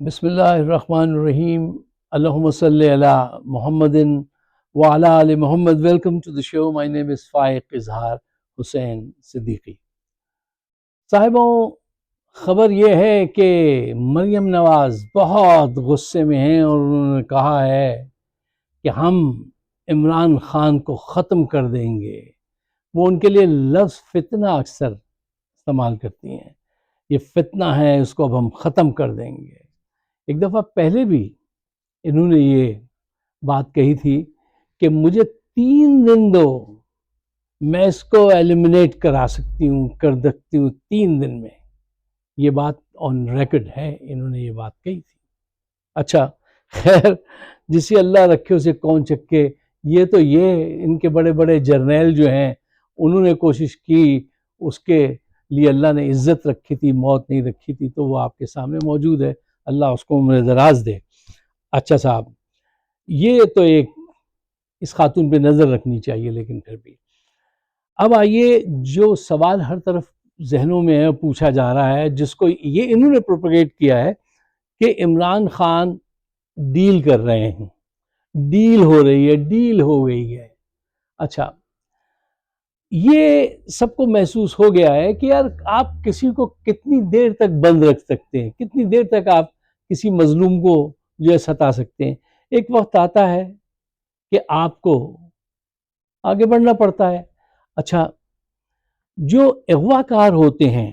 بسم اللہ الرحمن الرحیم. اللہم صلی علی محمد وعلی آل محمد. Welcome to the show. My name is Faiq Izhar Hussain Siddiqui. صاحبوں، خبر یہ ہے کہ مریم نواز بہت غصے میں ہیں اور انہوں نے کہا ہے کہ ہم عمران خان کو ختم کر دیں گے. وہ ان کے لیے لفظ فتنہ اکثر استعمال کرتی ہیں. یہ فتنہ ہے، اس کو اب ہم ختم کر دیں گے. ایک دفعہ پہلے بھی انہوں نے یہ بات کہی تھی کہ مجھے 3 دن دو، میں اس کو ایلیمنیٹ کرا سکتی ہوں، کر سکتی ہوں 3 دن میں. یہ بات آن ریکارڈ ہے، انہوں نے یہ بات کہی تھی. اچھا خیر، جسے اللہ رکھے اسے کون چکے. یہ تو یہ ان کے بڑے بڑے جرنیل جو ہیں انہوں نے کوشش کی، اس کے لیے اللہ نے عزت رکھی تھی، موت نہیں رکھی تھی. تو وہ آپ کے سامنے موجود ہے، اللہ اس کو عمر دراز دے. اچھا صاحب، یہ تو ایک اس خاتون پہ نظر رکھنی چاہیے. لیکن پھر بھی اب آئیے، جو سوال ہر طرف ذہنوں میں ہے پوچھا جا رہا ہے، جس کو یہ انہوں نے پروپیگیٹ کیا ہے کہ عمران خان ڈیل کر رہے ہیں، ڈیل ہو رہی ہے، ڈیل ہو گئی ہے. اچھا، یہ سب کو محسوس ہو گیا ہے کہ یار آپ کسی کو کتنی دیر تک بند رکھ سکتے ہیں، کتنی دیر تک آپ کسی مظلوم کو جو ہے ستا سکتے ہیں. ایک وقت آتا ہے کہ آپ کو آگے بڑھنا پڑتا ہے. اچھا، جو اغوا کار ہوتے ہیں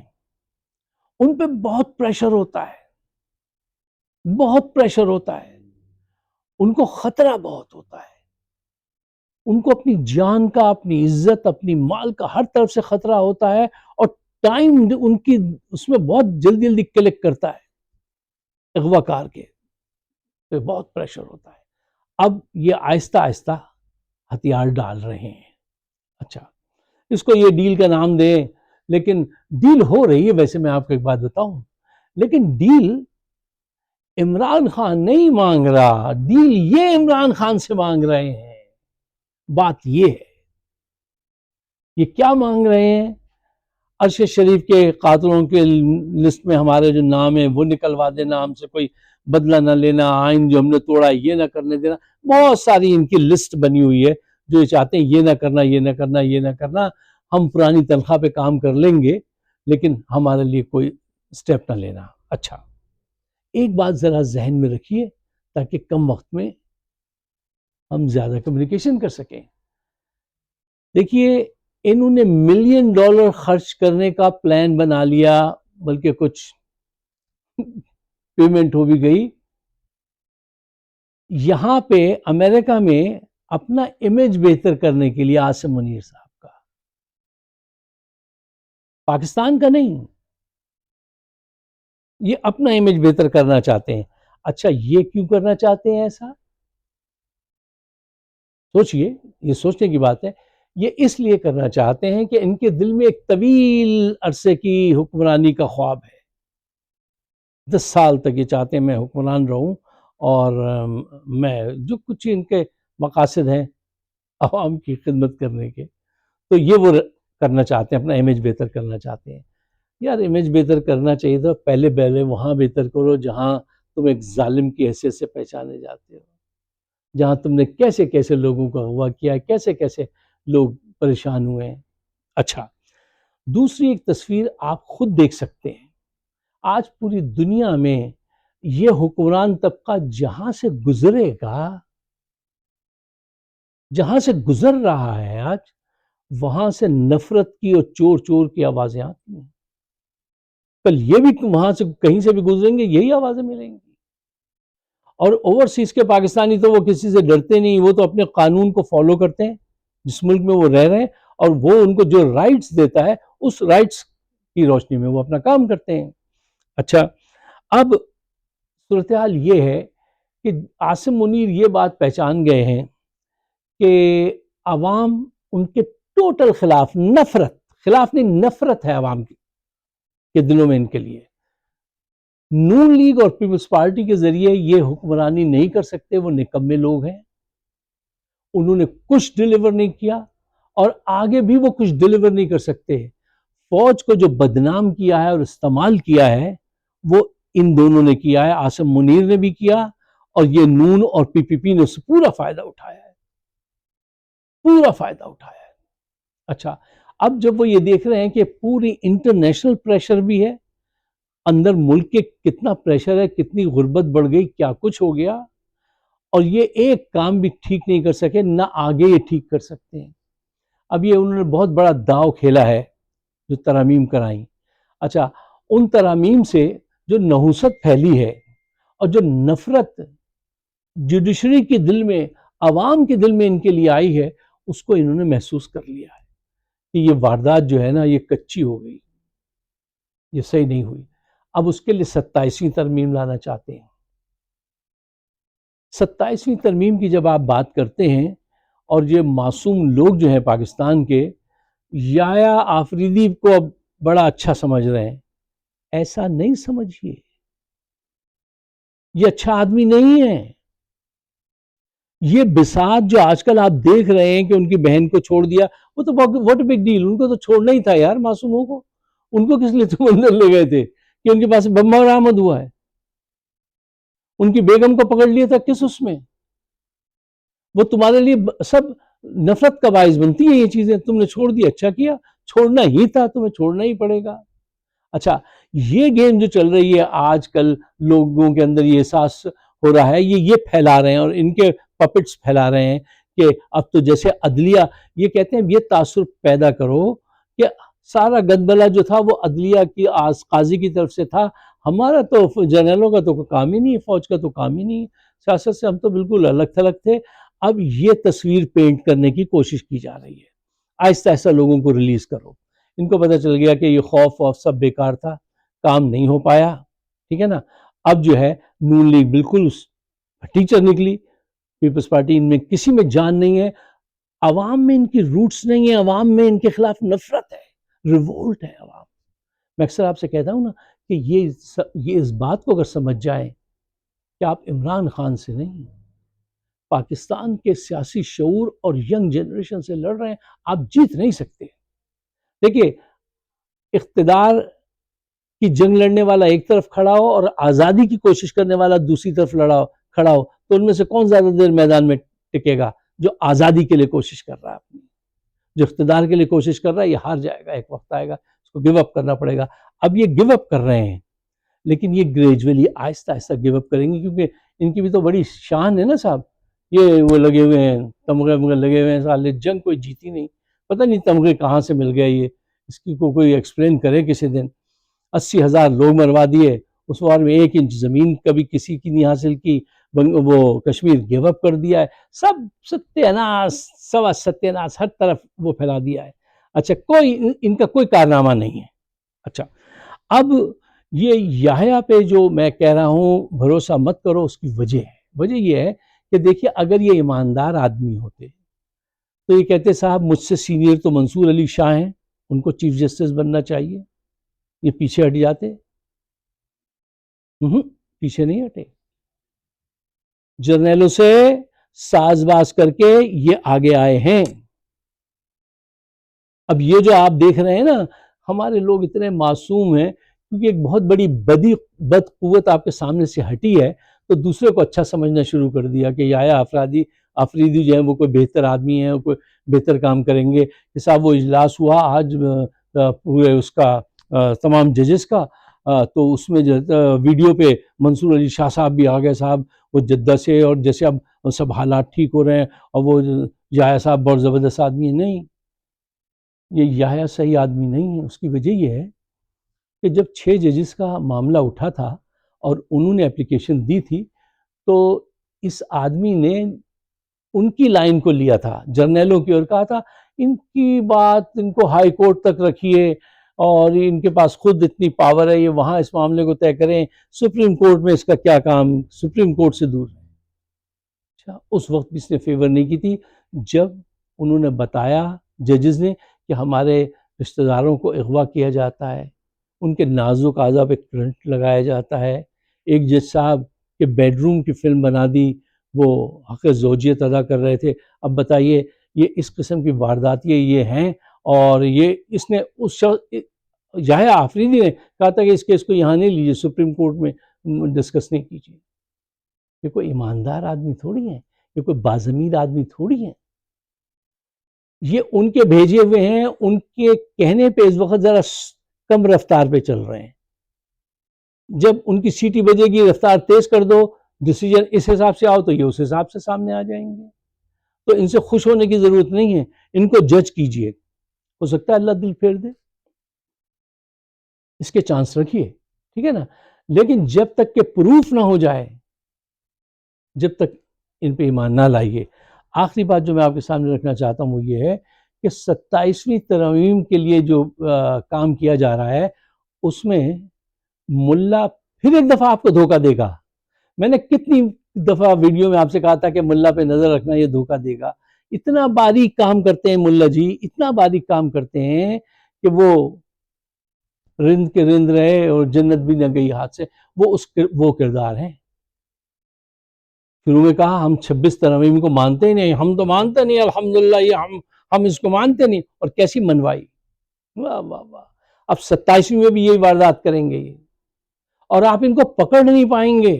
ان پہ بہت پریشر ہوتا ہے، بہت پریشر ہوتا ہے، ان کو خطرہ بہت ہوتا ہے، ان کو اپنی جان کا، اپنی عزت، اپنی مال کا ہر طرف سے خطرہ ہوتا ہے. اور ٹائم ان کی اس میں بہت جلدی جلدی کلک کرتا ہے. اغوا کار کے پہ بہت پریشر ہوتا ہے. اب یہ آہستہ آہستہ ہتھیار ڈال رہے ہیں. اچھا، اس کو یہ ڈیل کا نام دیں، لیکن ڈیل ہو رہی ہے. ویسے میں آپ کو ایک بات بتاؤں، لیکن ڈیل عمران خان نہیں مانگ رہا، ڈیل یہ عمران خان سے مانگ رہے ہیں. بات یہ ہے، یہ کیا مانگ رہے ہیں؟ عرش شریف کے قاتلوں کے لسٹ میں ہمارے جو نام ہیں وہ نکلوا دینا، ہم سے کوئی بدلہ نہ لینا، آئین جو ہم نے توڑا یہ نہ کرنے دینا. بہت ساری ان کی لسٹ بنی ہوئی ہے جو یہ چاہتے ہیں یہ نہ کرنا، یہ نہ کرنا، یہ نہ کرنا. ہم پرانی تنخواہ پہ کام کر لیں گے لیکن ہمارے لیے کوئی سٹیپ نہ لینا. اچھا، ایک بات ذرا ذہن میں رکھیے تاکہ کم وقت میں ہم زیادہ کمیونیکیشن کر سکیں. دیکھیے، انہوں نے $1 ملین خرچ کرنے کا پلان بنا لیا، بلکہ کچھ پیمنٹ ہو بھی گئی. یہاں پہ امریکہ میں اپنا امیج بہتر کرنے کے لیے عاصم منیر صاحب کا، پاکستان کا نہیں، یہ اپنا امیج بہتر کرنا چاہتے ہیں. اچھا، یہ کیوں کرنا چاہتے ہیں ایسا؟ سوچئے، یہ سوچنے کی بات ہے. یہ اس لیے کرنا چاہتے ہیں کہ ان کے دل میں ایک طویل عرصے کی حکمرانی کا خواب ہے. 10 سال تک یہ چاہتے ہیں میں حکمران رہوں، اور میں جو کچھ ان کے مقاصد ہیں عوام کی خدمت کرنے کے، تو یہ وہ کرنا چاہتے ہیں، اپنا امیج بہتر کرنا چاہتے ہیں. یار امیج بہتر کرنا چاہیے تو پہلے وہاں بہتر کرو جہاں تم ایک ظالم کی حیثیت سے پہچانے جاتے ہو، جہاں تم نے کیسے کیسے لوگوں کا اغوا کیا ہے، کیسے کیسے لوگ پریشان ہوئے ہیں. اچھا، دوسری ایک تصویر آپ خود دیکھ سکتے ہیں. آج پوری دنیا میں یہ حکمران طبقہ جہاں سے گزرے گا، جہاں سے گزر رہا ہے آج، وہاں سے نفرت کی اور چور چور کی آوازیں آتی ہیں. کل یہ بھی وہاں سے کہیں سے بھی گزریں گے، یہی آوازیں ملیں گی. اور اوورسیز کے پاکستانی تو وہ کسی سے ڈرتے نہیں، وہ تو اپنے قانون کو فالو کرتے ہیں جس ملک میں وہ رہ رہے ہیں، اور وہ ان کو جو رائٹس دیتا ہے اس رائٹس کی روشنی میں وہ اپنا کام کرتے ہیں. اچھا، اب صورتحال یہ ہے کہ عاصم منیر یہ بات پہچان گئے ہیں کہ عوام ان کے ٹوٹل خلاف، نفرت خلاف نہیں، نفرت ہے عوام کی کے دلوں میں ان کے لیے. نون لیگ اور پیپلز پارٹی کے ذریعے یہ حکمرانی نہیں کر سکتے، وہ نکمے لوگ ہیں. انہوں نے کچھ ڈیلیور نہیں کیا اور آگے بھی وہ کچھ ڈیلیور نہیں کر سکتے. فوج کو جو بدنام کیا ہے اور استعمال کیا ہے وہ ان دونوں نے کیا ہے، عاصم منیر نے بھی کیا اور یہ نون اور پی پی پی نے اس سے پورا فائدہ اٹھایا ہے، پورا فائدہ اٹھایا ہے۔ اچھا، اب جب وہ یہ دیکھ رہے ہیں کہ پوری انٹرنیشنل پریشر بھی ہے، اندر ملک کے کتنا پریشر ہے، کتنی غربت بڑھ گئی، کیا کچھ ہو گیا، اور یہ ایک کام بھی ٹھیک نہیں کر سکے، نہ آگے یہ ٹھیک کر سکتے ہیں۔ اب یہ انہوں نے بہت بڑا داؤ کھیلا ہے جو ترامیم کرائیں۔ اچھا، ان ترامیم سے جو نحوست پھیلی ہے اور جو نفرت جوڈیشری کے دل میں، عوام کے دل میں ان کے لیے آئی ہے، اس کو انہوں نے محسوس کر لیا ہے کہ یہ واردات جو ہے نا یہ کچی ہو گئی، یہ صحیح نہیں ہوئی۔ اب اس کے لیے 27ویں ترمیم لانا چاہتے ہیں۔ 27ویں ترمیم کی جب آپ بات کرتے ہیں اور یہ معصوم لوگ جو ہیں پاکستان کے یایا آفریدی کو اب بڑا اچھا سمجھ رہے ہیں، ایسا نہیں سمجھیے، یہ اچھا آدمی نہیں ہے۔ یہ بساط جو آج کل آپ دیکھ رہے ہیں کہ ان کی بہن کو چھوڑ دیا، وہ تو واٹ بگ ڈیل، ان کو تو چھوڑنا ہی تھا یار معصوموں کو، ان کو کس لیے تم اندر لے گئے تھے کہ ان کے پاس بم برآمد ہوا ہے؟ ان کی بیگم کو پکڑ لیا تھا کس اس میں؟ وہ تمہارے لیے سب نفرت کا باعث بنتی ہیں یہ چیزیں، تم نے چھوڑ دی، اچھا کیا، چھوڑنا ہی تھا، تمہیں چھوڑنا ہی پڑے گا۔ اچھا، یہ گیم جو چل رہی ہے آج کل لوگوں کے اندر یہ احساس ہو رہا ہے، یہ پھیلا رہے ہیں اور ان کے پپٹس پھیلا رہے ہیں کہ اب تو جیسے عدلیہ، یہ کہتے ہیں یہ تاثر پیدا کرو کہ سارا گدبلا جو تھا وہ عدلیہ کی قاضی کی طرف سے تھا، ہمارا تو جنرلوں کا تو کوئی کام ہی نہیں ہے، فوج کا تو کام ہی نہیں ہے، سیاست سے ہم تو بالکل الگ تھلگ تھے۔ اب یہ تصویر پینٹ کرنے کی کوشش کی جا رہی ہے، آہستہ آہستہ لوگوں کو ریلیز کرو۔ ان کو پتہ چل گیا کہ یہ خوف ووف سب بیکار تھا، کام نہیں ہو پایا، ٹھیک ہے نا۔ اب جو ہے نون لیگ بالکل ٹیچر نکلی، پیپلز پارٹی ان میں کسی میں جان نہیں ہے، عوام میں ان کی روٹس نہیں ہے، عوام میں ان کے خلاف نفرت ہے، ریوولٹ ہے عوام۔ میں اکثر آپ سے کہتا ہوں نا کہ یہ اس بات کو اگر سمجھ جائیں کہ آپ عمران خان سے نہیں، پاکستان کے سیاسی شعور اور ینگ جنریشن سے لڑ رہے ہیں، آپ جیت نہیں سکتے۔ دیکھیے، اقتدار کی جنگ لڑنے والا ایک طرف کھڑا ہو اور آزادی کی کوشش کرنے والا دوسری طرف کھڑا ہو، تو ان میں سے کون زیادہ دیر میدان میں ٹکے گا؟ جو آزادی کے لیے کوشش کر رہا ہے اپنی، جو اقتدار کے لیے کوشش کر رہا ہے، یہ ہار جائے گا، ایک وقت آئے گا اس کو گیو اپ کرنا پڑے گا۔ اب یہ گیو اپ کر رہے ہیں، لیکن یہ گریجولی آہستہ آہستہ گیو اپ کریں گے، کیونکہ ان کی بھی تو بڑی شان ہے نا صاحب، یہ وہ لگے ہوئے ہیں، تمغے لگے ہوئے ہیں، سالے جنگ کوئی جیتی نہیں، پتہ نہیں تمغے کہاں سے مل گئے، یہ اس کی کوئی ایکسپلین کرے کسی دن۔ 80,000 لوگ مروا دیے، اس وار میں 1 انچ زمین کبھی کسی کی نہیں حاصل کی، وہ کشمیر گیو اپ کر دیا ہے، سب ستیہ ناس، سوا ستیہ ناس، ہر طرف وہ پھیلا دیا ہے۔ اچھا، ان کا کوئی کارنامہ نہیں ہے۔ اچھا، اب یہ یحییٰ پہ جو میں کہہ رہا ہوں بھروسہ مت کرو، اس کی وجہ یہ ہے کہ دیکھیے، اگر یہ ایماندار آدمی ہوتے تو یہ کہتے صاحب مجھ سے سینئر تو منصور علی شاہ ہیں، ان کو چیف جسٹس بننا چاہیے، یہ پیچھے ہٹ جاتے، پیچھے نہیں ہٹے، جرنیلوں سے ساز باز کر کے یہ آگے آئے ہیں۔ اب یہ جو آپ دیکھ رہے ہیں نا، ہمارے لوگ اتنے معصوم ہیں کیونکہ ایک بہت بڑی بد قوت آپ کے سامنے سے ہٹی ہے، تو دوسرے کو اچھا سمجھنا شروع کر دیا کہ یحییٰ آفریدی جو ہیں وہ کوئی بہتر آدمی ہیں، وہ کوئی بہتر کام کریں گے۔ کہ صاحب وہ اجلاس ہوا آج پورے اس کا تمام ججز کا، تو اس میں ویڈیو پہ منصور علی شاہ صاحب بھی آ گئے، صاحب وہ جدہ سے، اور جیسے اب سب حالات ٹھیک ہو رہے ہیں، اور وہ یحییٰ صاحب بہت زبردست آدمی ہے۔ نہیں، یہ یحییٰ صحیح آدمی نہیں ہے۔ اس کی وجہ یہ ہے کہ جب 6 ججز کا معاملہ اٹھا تھا اور انہوں نے اپلیکیشن دی تھی، تو اس آدمی نے ان کی لائن کو لیا تھا، جرنیلوں کی، اور کہا تھا ان کی بات ان کو ہائی کورٹ تک رکھیے، اور ان کے پاس خود اتنی پاور ہے، یہ وہاں اس معاملے کو طے کریں، سپریم کورٹ میں اس کا کیا کام، سپریم کورٹ سے دور ہے۔ اچھا، اس وقت بھی اس نے فیور نہیں کی تھی۔ جب انہوں نے بتایا ججز نے کہ ہمارے رشتہ داروں کو اغوا کیا جاتا ہے، ان کے نازک اعضاء پہ کرنٹ لگایا جاتا ہے، ایک جج صاحب کے بیڈ روم کی فلم بنا دی، وہ حق زوجیت ادا کر رہے تھے۔ اب بتائیے، یہ اس قسم کی وارداتیں یہ ہیں، اور یہ اس نے اس یحییٰ آفریدی نے کہا تھا کہ اس کیس کو یہاں نہیں لیجیے، سپریم کورٹ میں ڈسکس نہیں کیجیے. یہ کوئی ایماندار آدمی تھوڑی ہیں، یہ کوئی باضمیر آدمی تھوڑی ہیں. یہ ان کے بھیجے ہوئے ہیں، ان کے کہنے پہ اس وقت ذرا کم رفتار پہ چل رہے ہیں. جب ان کی سیٹی بجے گی رفتار تیز کر دو، ڈیسیجن اس حساب سے آؤ تو یہ اس حساب سے سامنے آ جائیں گے. تو ان سے خوش ہونے کی ضرورت نہیں ہے، ان کو جج کیجئے. ہو سکتا ہے اللہ دل پھیر دے، اس کے چانس رکھیے، ٹھیک ہے نا. لیکن جب تک کہ پروف نہ ہو جائے، جب تک ان پہ ایمان نہ لائیے. آخری بات جو میں آپ کے سامنے رکھنا چاہتا ہوں وہ یہ ہے کہ 27ویں ترمیم کے لیے جو کام کیا جا رہا ہے اس میں ملا پھر ایک دفعہ آپ کو دھوکہ دے گا. میں نے کتنی دفعہ ویڈیو میں آپ سے کہا تھا کہ ملا پہ نظر رکھنا، یہ دھوکہ دے گا. اتنا باریک کام کرتے ہیں ملا جی، اتنا باریک کام کرتے ہیں کہ وہ رند کے رند رہے اور جنت بھی نہ گئی ہاتھ سے. وہ کردار ہیں. شروع میں کہا ہم 26 ترمیم کو مانتے ہی نہیں، ہم تو مانتے نہیں الحمدللہ، یہ ہم اس کو مانتے نہیں. اور کیسی منوائی، واہ واہ واہ. اب 27ویں میں بھی یہی واردات کریں گے اور آپ ان کو پکڑ نہیں پائیں گے.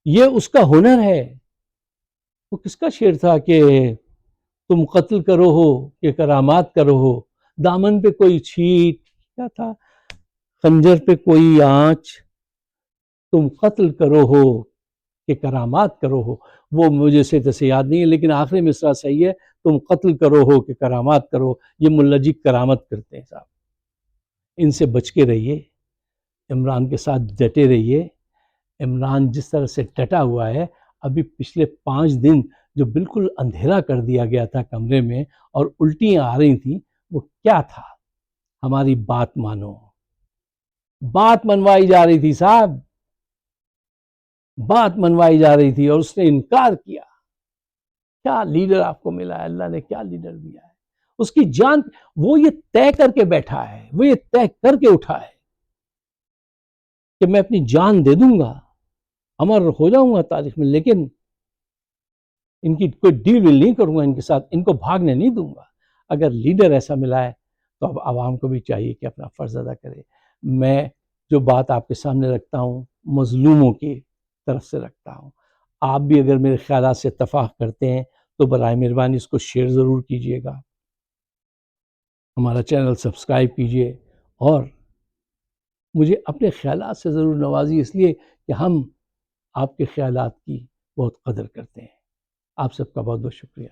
یہ اس کا ہنر ہے. وہ کس کا شعر تھا کہ تم قتل کرو ہو کہ کرامات کرو ہو، دامن پہ کوئی چھیٹ، کیا تھا، خنجر پہ کوئی آنچ، تم قتل کرو ہو کہ کرامات کرو ہو. وہ مجھے سے تسے یاد نہیں ہے لیکن آخری مصرع صحیح ہے، تم قتل کرو ہو کہ کرامات کرو. یہ ملا جی کرامت کرتے ہیں صاحب. ان سے بچ کے رہیے، عمران کے ساتھ ڈٹے رہیے. عمران جس طرح سے ڈٹا ہوا ہے، ابھی پچھلے 5 دن جو بالکل اندھیرا کر دیا گیا تھا کمرے میں اور الٹیاں آ رہی تھیں، وہ کیا تھا؟ ہماری بات مانو. بات منوائی جا رہی تھی صاحب، بات منوائی جا رہی تھی اور اس نے انکار کیا. کیا لیڈر آپ کو ملا ہے، اللہ نے کیا لیڈر دیا ہے. اس کی جان، وہ یہ طے کر کے بیٹھا ہے، وہ یہ طے کر کے اٹھا ہے کہ میں اپنی جان دے دوں گا، امر ہو جاؤں گا تاریخ میں، لیکن ان کی کوئی ڈیل ویل نہیں کروں گا ان کے ساتھ، ان کو بھاگنے نہیں دوں گا. اگر لیڈر ایسا ملا ہے تو اب عوام کو بھی چاہیے کہ اپنا فرض ادا کرے. میں جو بات آپ کے سامنے رکھتا ہوں مظلوموں کی طرف سے رکھتا ہوں. آپ بھی اگر میرے خیالات سے اتفاق کرتے ہیں تو برائے مہربانی اس کو شیئر ضرور کیجیے گا، ہمارا چینل سبسکرائب کیجیے اور مجھے اپنے خیالات سے ضرور نوازی، اس لیے کہ ہم آپ کے خیالات کی بہت قدر کرتے ہیں. آپ سب کا بہت بہت شکریہ.